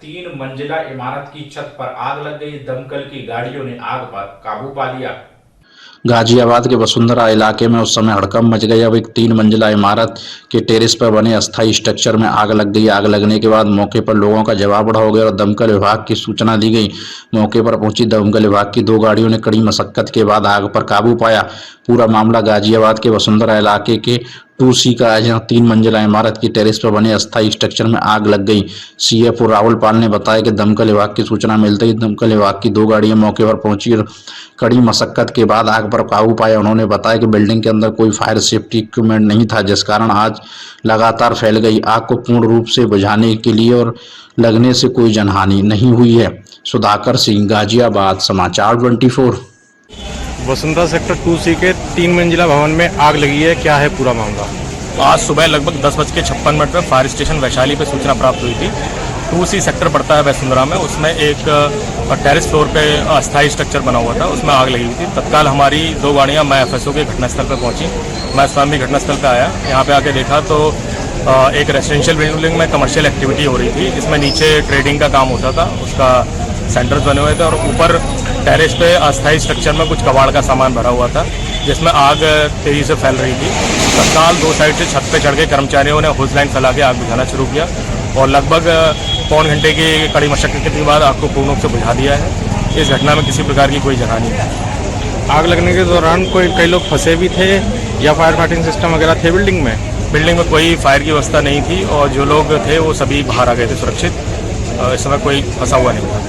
3 मंजिला इमारत की छत पर आग लग गई। दमकल की गाड़ियों ने आग पर काबू पा लिया। गाजियाबाद के वसुंधरा इलाके में उस समय हड़कंप मच गई। अब एक 3 मंजिला इमारत के टेरेस पर बने अस्थायी स्ट्रक्चर में आग लग गई। आग लगने के बाद मौके पर लोगों का जवाबड़ा हो गया और दमकल विभाग की सूचना दी गई। मौके पर पहुंची दमकल विभाग की 2 गाड़ियों ने कड़ी मशक्कत के बाद आग पर काबू पाया। पूरा मामला गाजियाबाद के वसुंधरा इलाके के 2C का है, जहां 3 मंजिला इमारत की टेरेस पर बने अस्थायी स्ट्रक्चर में आग लग गई। CFO राहुल पाल ने बताया कि दमकल विभाग की सूचना मिलते ही दमकल विभाग की 2 गाड़ियां मौके पर पहुंची और कड़ी मशक्कत के बाद आग पर काबू पाया। उन्होंने बताया कि बिल्डिंग के अंदर कोई फायर सेफ्टी इक्विपमेंट नहीं था, जिस कारण आग लगातार फैल गई। आग को पूर्ण रूप से बुझाने के लिए और लगने से कोई जनहानि नहीं हुई है। सुधाकर सिंह, गाजियाबाद, समाचार 24। वसुंधरा सेक्टर 2C के 3 मंजिला भवन में आग लगी है, क्या है पूरा मामला? आज सुबह लगभग 10:56 पर फायर स्टेशन वैशाली पे सूचना प्राप्त हुई थी। 2C सेक्टर पड़ता है वसुंधरा में, उसमें एक टेरेस फ्लोर पे अस्थायी स्ट्रक्चर बना हुआ था, उसमें आग लगी हुई थी। तत्काल हमारी 2 गाड़ियां मैं FSO के घटनास्थल पर पहुंची। मैं स्वयं भी घटनास्थल पर आया। यहाँ पे आके देखा तो एक रेजिडेंशियल बिल्डिंग में कमर्शियल एक्टिविटी हो रही थी, जिसमें नीचे ट्रेडिंग का काम होता था, उसका सेंटर्स बने हुए थे और ऊपर टेरेस पे अस्थायी स्ट्रक्चर में कुछ कबाड़ का सामान भरा हुआ था, जिसमें आग तेजी से फैल रही थी। तत्काल 2 साइड से छत पे चढ़ के कर्मचारियों ने होज लाइन फैला के आग बुझाना शुरू किया और लगभग पौन घंटे की कड़ी मशक्कत के बाद आग को पूर्ण रूप से बुझा दिया है। इस घटना में किसी प्रकार की कोई जनहानि नहीं है। आग लगने के दौरान कई लोग फंसे भी थे या फायर फाइटिंग सिस्टम वगैरह थे बिल्डिंग में? बिल्डिंग में कोई फायर की व्यवस्था नहीं थी और जो लोग थे वो सभी बाहर आ गए थे सुरक्षित। इस समय कोई फंसा हुआ नहीं था।